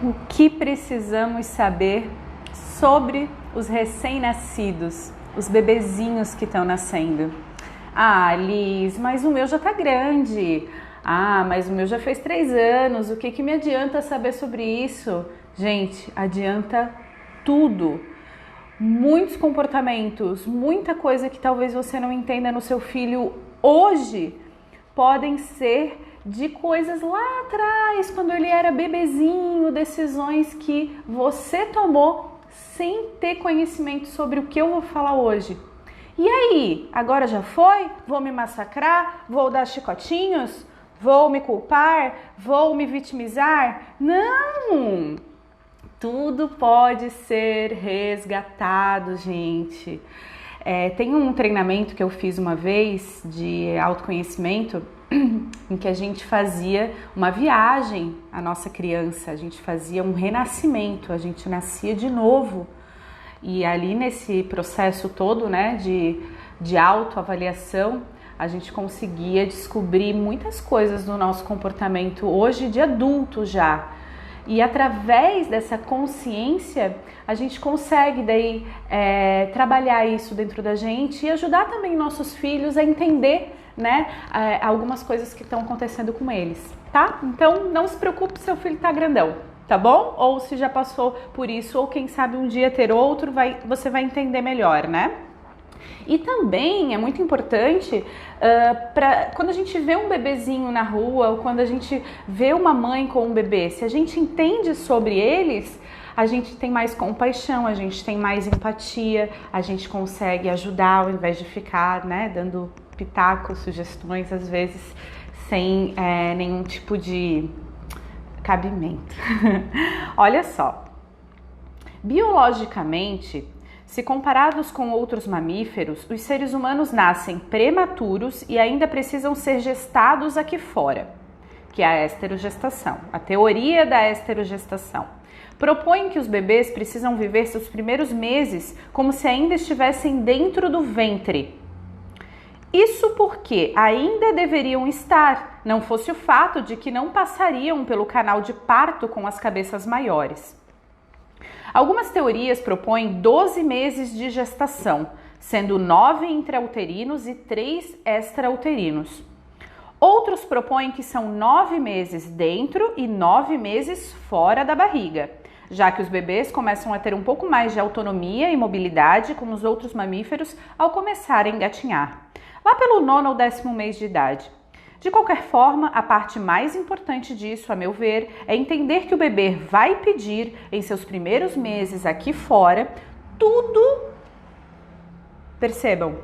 O que precisamos saber sobre os recém-nascidos, os bebezinhos que estão nascendo? Ah, Liz, mas o meu já tá grande. Ah, mas o meu já fez 3 anos. O que me adianta saber sobre isso? Gente, adianta tudo. Muitos comportamentos, muita coisa que talvez você não entenda no seu filho hoje podem ser de coisas lá atrás, quando ele era bebezinho, decisões que você tomou sem ter conhecimento sobre o que eu vou falar hoje. E aí, agora já foi? Vou me massacrar? Vou dar chicotinhos? Vou me culpar? Vou me vitimizar? Não! Tudo pode ser resgatado, gente. Tem um treinamento que eu fiz uma vez de autoconhecimento em que a gente fazia uma viagem à nossa criança, a gente fazia um renascimento, a gente nascia de novo. E ali nesse processo todo, né, de autoavaliação, a gente conseguia descobrir muitas coisas do nosso comportamento hoje de adulto já. E através dessa consciência, a gente consegue daí trabalhar isso dentro da gente e ajudar também nossos filhos a entender, né, algumas coisas que estão acontecendo com eles, tá? Então não se preocupe se seu filho tá grandão, tá bom? Ou se já passou por isso, ou quem sabe um dia ter outro, você vai entender melhor, né? E também é muito importante quando a gente vê um bebezinho na rua ou quando a gente vê uma mãe com um bebê, se a gente entende sobre eles, a gente tem mais compaixão, a gente tem mais empatia, a gente consegue ajudar ao invés de ficar, né, dando pitacos, sugestões, às vezes sem nenhum tipo de cabimento. Olha só, biologicamente, se comparados com outros mamíferos, os seres humanos nascem prematuros e ainda precisam ser gestados aqui fora, que é a esterogestação. A teoria da esterogestação propõe que os bebês precisam viver seus primeiros meses como se ainda estivessem dentro do ventre. Isso porque ainda deveriam estar, não fosse o fato de que não passariam pelo canal de parto com as cabeças maiores. Algumas teorias propõem 12 meses de gestação, sendo 9 intrauterinos e 3 extrauterinos. Outros propõem que são 9 meses dentro e 9 meses fora da barriga, já que os bebês começam a ter um pouco mais de autonomia e mobilidade com os outros mamíferos ao começarem a engatinhar, lá pelo 9º ou 10º mês de idade. De qualquer forma, a parte mais importante disso, a meu ver, é entender que o bebê vai pedir em seus primeiros meses aqui fora tudo, percebam,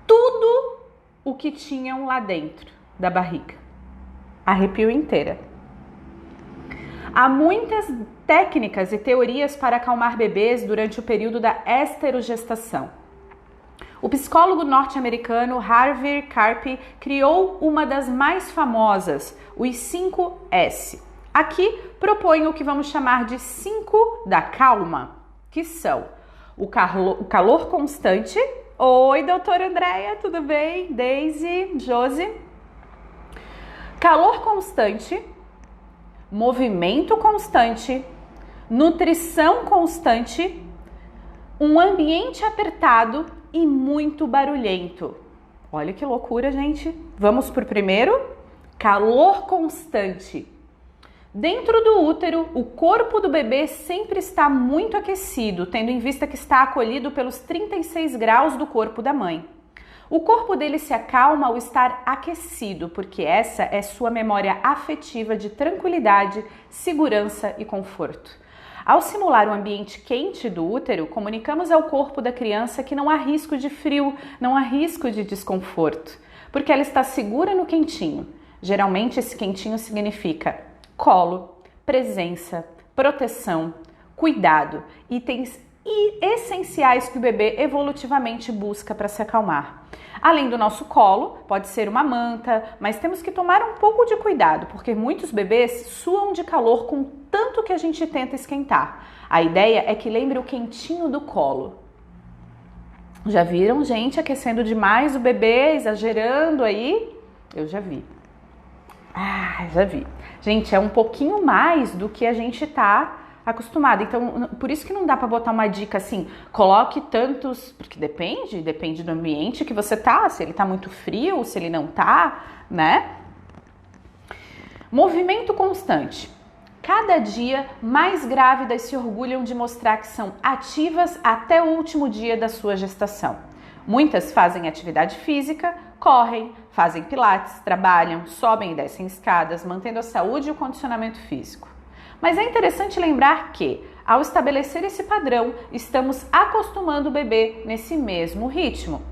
tudo o que tinham lá dentro da barriga. Arrepio inteira. Há muitas técnicas e teorias para acalmar bebês durante o período da esterogestação. O psicólogo norte-americano Harvey Karp criou uma das mais famosas, os 5 S. Aqui proponho o que vamos chamar de 5 da calma, que são o calor constante. Oi, doutora Andréia, tudo bem? Daisy, Josi. Calor constante, movimento constante, nutrição constante, um ambiente apertado e muito barulhento. Olha que loucura, gente. Vamos por primeiro? Calor constante. Dentro do útero, o corpo do bebê sempre está muito aquecido, tendo em vista que está acolhido pelos 36 graus do corpo da mãe. O corpo dele se acalma ao estar aquecido, porque essa é sua memória afetiva de tranquilidade, segurança e conforto. Ao simular o ambiente quente do útero, comunicamos ao corpo da criança que não há risco de frio, não há risco de desconforto, porque ela está segura no quentinho. Geralmente esse quentinho significa colo, presença, proteção, cuidado, itens essenciais que o bebê evolutivamente busca para se acalmar. Além do nosso colo, pode ser uma manta, mas temos que tomar um pouco de cuidado, porque muitos bebês suam de calor com tanto que a gente tenta esquentar. A ideia é que lembre o quentinho do colo. Já viram gente aquecendo demais o bebê, exagerando aí? Eu já vi. Já vi. Gente, é um pouquinho mais do que a gente tá acostumado. Então, por isso que não dá para botar uma dica assim, coloque tantos, porque depende do ambiente que você tá, se ele tá muito frio, se ele não tá, né? Movimento constante. Cada dia, mais grávidas se orgulham de mostrar que são ativas até o último dia da sua gestação. Muitas fazem atividade física, correm, fazem pilates, trabalham, sobem e descem escadas, mantendo a saúde e o condicionamento físico. Mas é interessante lembrar que, ao estabelecer esse padrão, estamos acostumando o bebê nesse mesmo ritmo.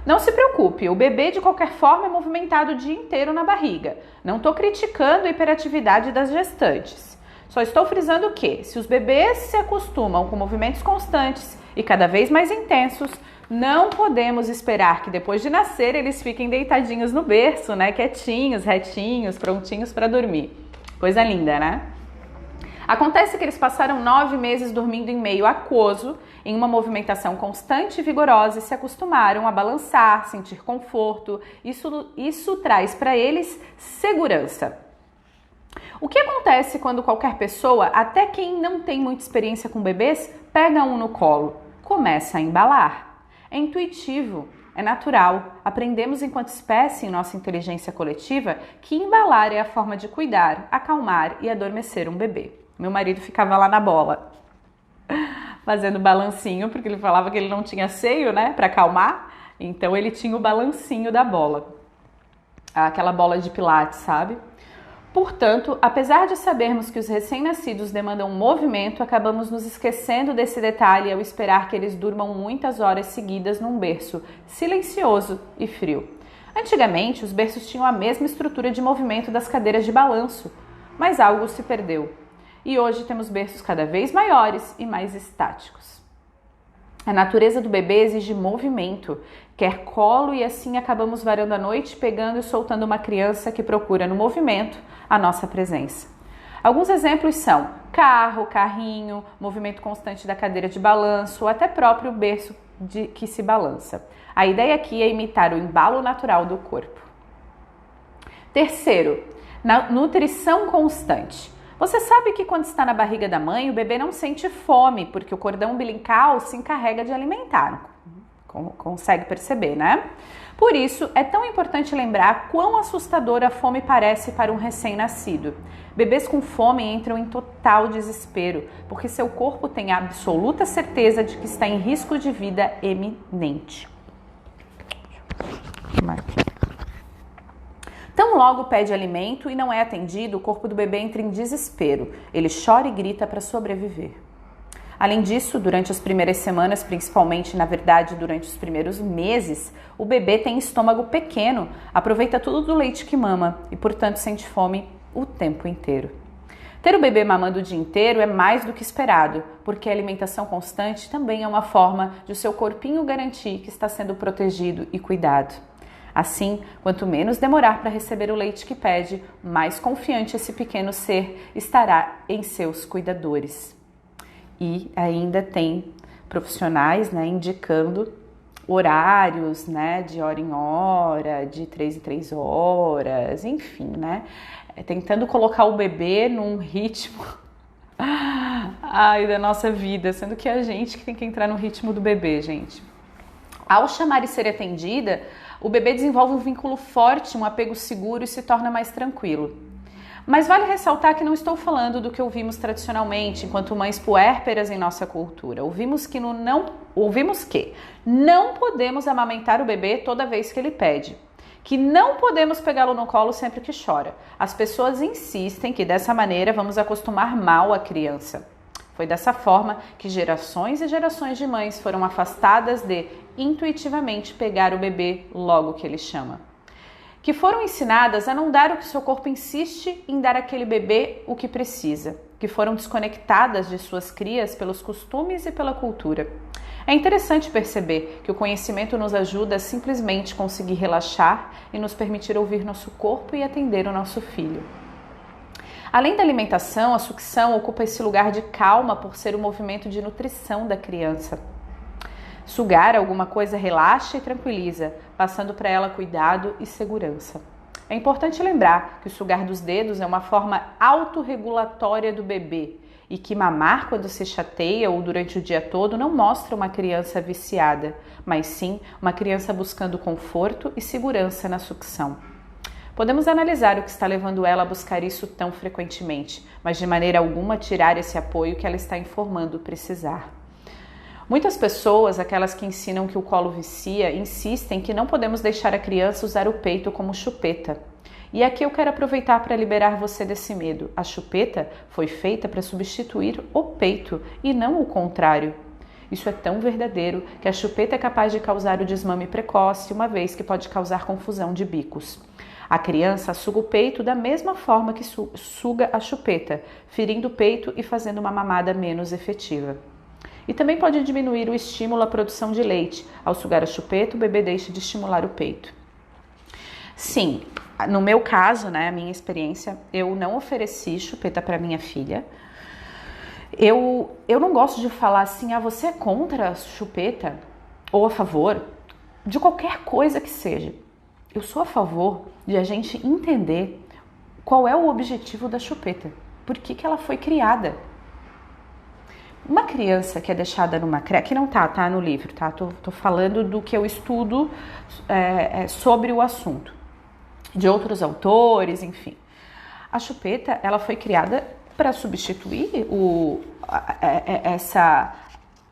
Não se preocupe, o bebê de qualquer forma é movimentado o dia inteiro na barriga. Não estou criticando a hiperatividade das gestantes. Só estou frisando que, se os bebês se acostumam com movimentos constantes e cada vez mais intensos, não podemos esperar que depois de nascer eles fiquem deitadinhos no berço, né? Quietinhos, retinhos, prontinhos para dormir. Coisa linda, né? Acontece que eles passaram 9 meses dormindo em meio aquoso, em uma movimentação constante e vigorosa e se acostumaram a balançar, sentir conforto. Isso traz para eles segurança. O que acontece quando qualquer pessoa, até quem não tem muita experiência com bebês, pega um no colo? Começa a embalar. É intuitivo, é natural. Aprendemos enquanto espécie em nossa inteligência coletiva que embalar é a forma de cuidar, acalmar e adormecer um bebê. Meu marido ficava lá na bola, fazendo balancinho, porque ele falava que ele não tinha seio, né, para acalmar. Então ele tinha o balancinho da bola, aquela bola de pilates, sabe? Portanto, apesar de sabermos que os recém-nascidos demandam movimento, acabamos nos esquecendo desse detalhe ao esperar que eles durmam muitas horas seguidas num berço silencioso e frio. Antigamente, os berços tinham a mesma estrutura de movimento das cadeiras de balanço, mas algo se perdeu. E hoje temos berços cada vez maiores e mais estáticos. A natureza do bebê exige movimento, quer colo, e assim acabamos varando a noite pegando e soltando uma criança que procura no movimento a nossa presença. Alguns exemplos são carro, carrinho, movimento constante da cadeira de balanço ou até próprio berço que se balança. A ideia aqui é imitar o embalo natural do corpo. Terceiro, nutrição constante. Você sabe que quando está na barriga da mãe, o bebê não sente fome, porque o cordão umbilical se encarrega de alimentar. Consegue perceber, né? Por isso, é tão importante lembrar quão assustadora a fome parece para um recém-nascido. Bebês com fome entram em total desespero, porque seu corpo tem a absoluta certeza de que está em risco de vida eminente. Tão logo pede alimento e não é atendido, o corpo do bebê entra em desespero. Ele chora e grita para sobreviver. Além disso, durante as primeiras semanas, principalmente, na verdade, durante os primeiros meses, o bebê tem estômago pequeno, aproveita tudo do leite que mama e, portanto, sente fome o tempo inteiro. Ter o bebê mamando o dia inteiro é mais do que esperado, porque a alimentação constante também é uma forma de o seu corpinho garantir que está sendo protegido e cuidado. Assim, quanto menos demorar para receber o leite que pede, mais confiante esse pequeno ser estará em seus cuidadores. E ainda tem profissionais, né, indicando horários, né, de hora em hora, de 3 em 3 horas, enfim, né, tentando colocar o bebê num ritmo da nossa vida, sendo que é a gente que tem que entrar no ritmo do bebê, gente. Ao chamar e ser atendida, o bebê desenvolve um vínculo forte, um apego seguro e se torna mais tranquilo. Mas vale ressaltar que não estou falando do que ouvimos tradicionalmente enquanto mães puérperas em nossa cultura. Ouvimos que não podemos amamentar o bebê toda vez que ele pede, que não podemos pegá-lo no colo sempre que chora. As pessoas insistem que dessa maneira vamos acostumar mal a criança. Foi dessa forma que gerações e gerações de mães foram afastadas de intuitivamente pegar o bebê logo que ele chama. Que foram ensinadas a não dar o que seu corpo insiste em dar àquele bebê o que precisa. Que foram desconectadas de suas crias pelos costumes e pela cultura. É interessante perceber que o conhecimento nos ajuda a simplesmente conseguir relaxar e nos permitir ouvir nosso corpo e atender o nosso filho. Além da alimentação, a sucção ocupa esse lugar de calma por ser o movimento de nutrição da criança. Sugar alguma coisa relaxa e tranquiliza, passando para ela cuidado e segurança. É importante lembrar que o sugar dos dedos é uma forma autorregulatória do bebê e que mamar quando se chateia ou durante o dia todo não mostra uma criança viciada, mas sim uma criança buscando conforto e segurança na sucção. Podemos analisar o que está levando ela a buscar isso tão frequentemente, mas de maneira alguma tirar esse apoio que ela está informando precisar. Muitas pessoas, aquelas que ensinam que o colo vicia, insistem que não podemos deixar a criança usar o peito como chupeta. E aqui eu quero aproveitar para liberar você desse medo. A chupeta foi feita para substituir o peito e não o contrário. Isso é tão verdadeiro que a chupeta é capaz de causar o desmame precoce, uma vez que pode causar confusão de bicos. A criança suga o peito da mesma forma que suga a chupeta, ferindo o peito e fazendo uma mamada menos efetiva. E também pode diminuir o estímulo à produção de leite. Ao sugar a chupeta, o bebê deixa de estimular o peito. Sim, no meu caso, né, a minha experiência, eu não ofereci chupeta para minha filha. Eu não gosto de falar assim, você é contra a chupeta ou a favor de qualquer coisa que seja. Eu sou a favor de a gente entender qual é o objetivo da chupeta, por que ela foi criada. Uma criança que é deixada numa creche, que não tá no livro, tá? Tô falando do que eu estudo sobre o assunto, de outros autores, enfim. A chupeta, ela foi criada para substituir essa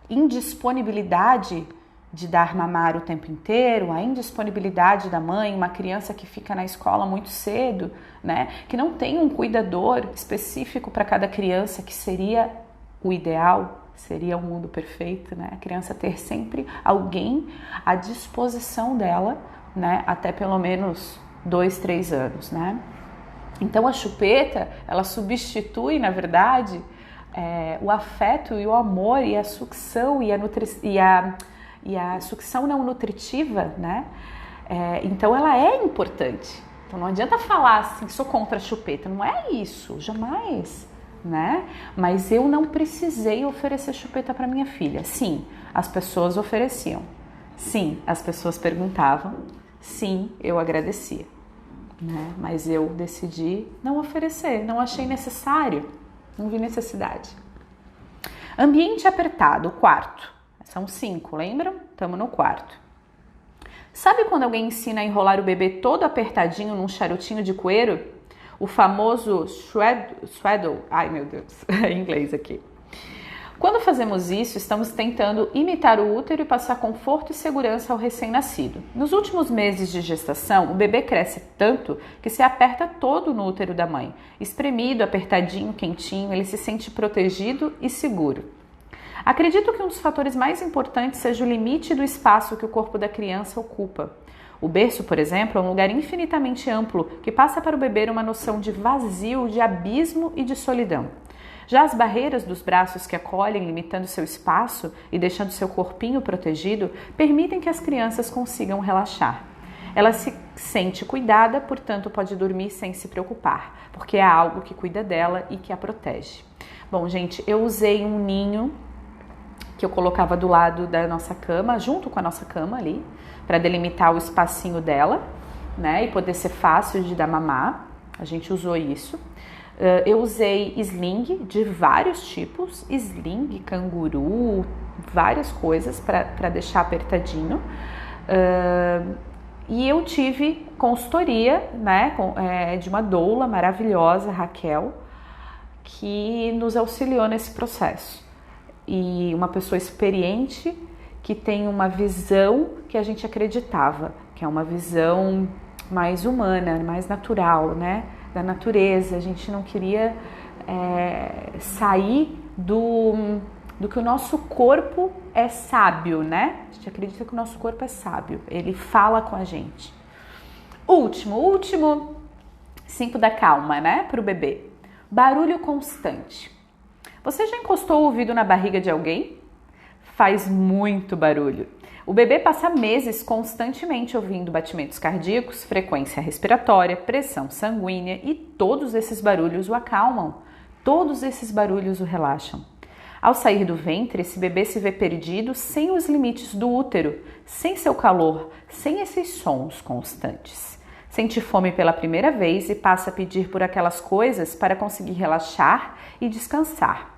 indisponibilidade de dar mamar o tempo inteiro, a indisponibilidade da mãe, uma criança que fica na escola muito cedo, né? Que não tem um cuidador específico para cada criança, que seria o ideal, seria o mundo perfeito, né? A criança ter sempre alguém à disposição dela, né? Até pelo menos 2, 3 anos, né? Então a chupeta, ela substitui, na verdade, o afeto e o amor e a sucção e a sucção não nutritiva, né? Então ela é importante. Então não adianta falar assim, sou contra a chupeta, não é isso, jamais, né? Mas eu não precisei oferecer chupeta para minha filha. Sim, as pessoas ofereciam. Sim, as pessoas perguntavam. Sim, eu agradecia, né? Mas eu decidi não oferecer, não achei necessário, não vi necessidade. Ambiente apertado, quarto. São 5, lembram? Estamos no quarto. Sabe quando alguém ensina a enrolar o bebê todo apertadinho num charutinho de coeiro? O famoso swaddle. Ai, meu Deus, é inglês aqui. Quando fazemos isso, estamos tentando imitar o útero e passar conforto e segurança ao recém-nascido. Nos últimos meses de gestação, o bebê cresce tanto que se aperta todo no útero da mãe. Espremido, apertadinho, quentinho, ele se sente protegido e seguro. Acredito que um dos fatores mais importantes seja o limite do espaço que o corpo da criança ocupa. O berço, por exemplo, é um lugar infinitamente amplo que passa para o bebê uma noção de vazio, de abismo e de solidão. Já as barreiras dos braços que acolhem, limitando seu espaço e deixando seu corpinho protegido, permitem que as crianças consigam relaxar. Ela se sente cuidada, portanto pode dormir sem se preocupar, porque é algo que cuida dela e que a protege. Bom, gente, eu usei um ninho que eu colocava do lado da nossa cama, junto com a nossa cama ali, para delimitar o espacinho dela, né, e poder ser fácil de dar mamar. A gente usou isso. Eu usei sling de vários tipos, sling, canguru, várias coisas para deixar apertadinho. E eu tive consultoria, né, de uma doula maravilhosa, Raquel, que nos auxiliou nesse processo. E uma pessoa experiente que tem uma visão que a gente acreditava, que é uma visão mais humana, mais natural, né, da natureza. A gente não queria sair do que o nosso corpo é sábio, né? A gente acredita que o nosso corpo é sábio, ele fala com a gente. Último, 5 da calma, né, para o bebê. Barulho constante. Você já encostou o ouvido na barriga de alguém? Faz muito barulho. O bebê passa meses constantemente ouvindo batimentos cardíacos, frequência respiratória, pressão sanguínea e todos esses barulhos o acalmam. Todos esses barulhos o relaxam. Ao sair do ventre, esse bebê se vê perdido sem os limites do útero, sem seu calor, sem esses sons constantes. Sente fome pela primeira vez e passa a pedir por aquelas coisas para conseguir relaxar e descansar.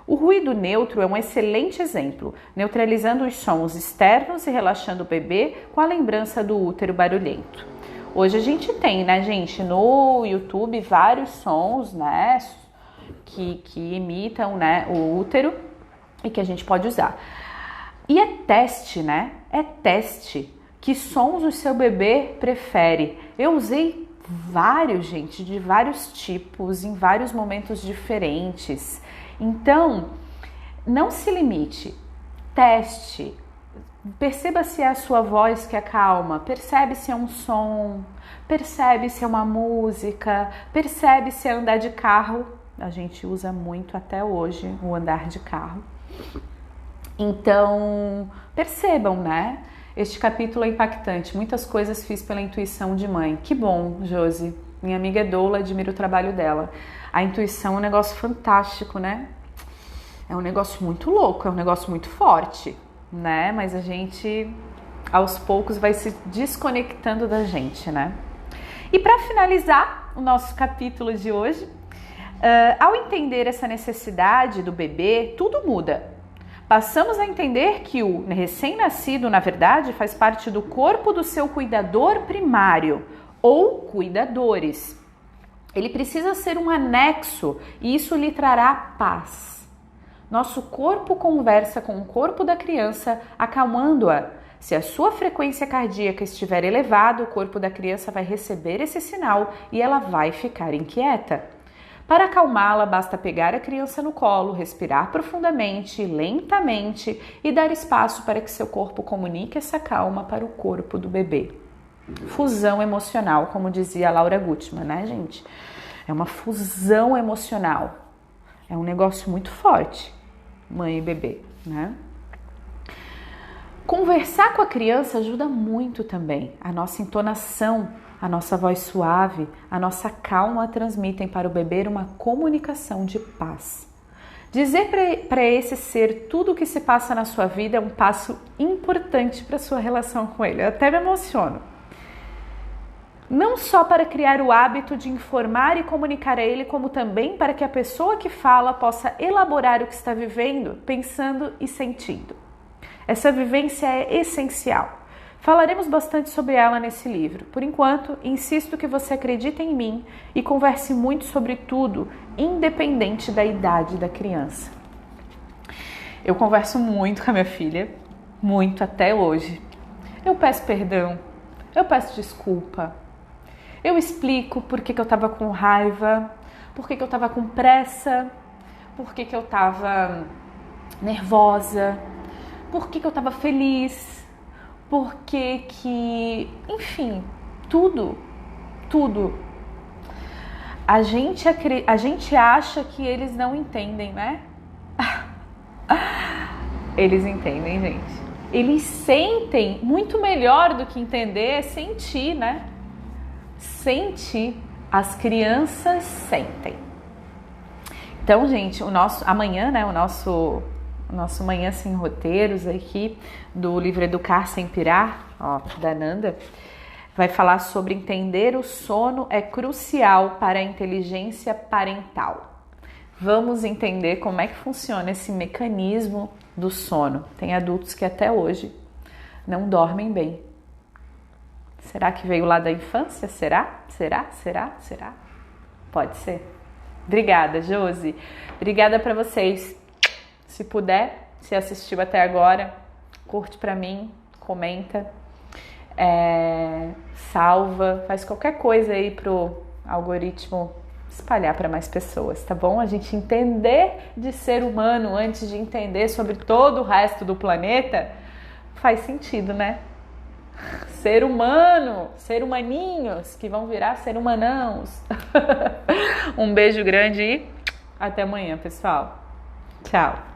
O ruído neutro é um excelente exemplo, neutralizando os sons externos e relaxando o bebê com a lembrança do útero barulhento. Hoje a gente tem, né, gente, no YouTube vários sons, né, que imitam, né, o útero e que a gente pode usar. E é teste, né? É teste. Que sons o seu bebê prefere? Eu usei vários, gente, de vários tipos, em vários momentos diferentes. Então, não se limite. Teste. Perceba se é a sua voz que acalma, percebe se é um som, percebe se é uma música, percebe se é andar de carro. A gente usa muito até hoje o andar de carro. Então, percebam, né? Este capítulo é impactante. Muitas coisas fiz pela intuição de mãe. Que bom, Josi. Minha amiga Doula, admiro o trabalho dela. A intuição é um negócio fantástico, né? É um negócio muito louco, é um negócio muito forte, né? Mas a gente, aos poucos, vai se desconectando da gente, né? E para finalizar o nosso capítulo de hoje, ao entender essa necessidade do bebê, tudo muda. Passamos a entender que o recém-nascido, na verdade, faz parte do corpo do seu cuidador primário ou cuidadores. Ele precisa ser um anexo e isso lhe trará paz. Nosso corpo conversa com o corpo da criança, acalmando-a. Se a sua frequência cardíaca estiver elevada, o corpo da criança vai receber esse sinal e ela vai ficar inquieta. Para acalmá-la, basta pegar a criança no colo, respirar profundamente, lentamente e dar espaço para que seu corpo comunique essa calma para o corpo do bebê. Fusão emocional, como dizia Laura Gutman, né, gente? É uma fusão emocional. É um negócio muito forte, mãe e bebê, né? Conversar com a criança ajuda muito também. A nossa entonação, a nossa voz suave, a nossa calma transmitem para o bebê uma comunicação de paz. Dizer para esse ser tudo o que se passa na sua vida é um passo importante para a sua relação com ele. Eu até me emociono. Não só para criar o hábito de informar e comunicar a ele, como também para que a pessoa que fala possa elaborar o que está vivendo, pensando e sentindo. Essa vivência é essencial. Falaremos bastante sobre ela nesse livro. Por enquanto, insisto que você acredite em mim e converse muito sobre tudo, independente da idade da criança. Eu converso muito com a minha filha, muito até hoje. Eu peço perdão, eu peço desculpa, eu explico por que eu estava com raiva, por que eu estava com pressa, por que eu estava nervosa, por que eu estava feliz, por que, enfim, tudo. A gente acha que eles não entendem, né? Eles entendem, gente. Eles sentem muito melhor do que entender, é sentir, né? Sentir. As crianças sentem. Então, gente, amanhã, né, o nosso Manhã Sem Roteiros aqui do livro Educar Sem Pirar, da Nanda, vai falar sobre entender o sono é crucial para a inteligência parental. Vamos entender como é que funciona esse mecanismo do sono. Tem adultos que até hoje não dormem bem. Será que veio lá da infância? Será? Pode ser. Obrigada, Josi. Obrigada para vocês. Se puder, se assistiu até agora, curte pra mim, comenta, salva, faz qualquer coisa aí pro algoritmo espalhar para mais pessoas, tá bom? A gente entender de ser humano antes de entender sobre todo o resto do planeta faz sentido, né? Ser humano, ser humaninhos que vão virar ser humanãos. Um beijo grande e até amanhã, pessoal. Tchau.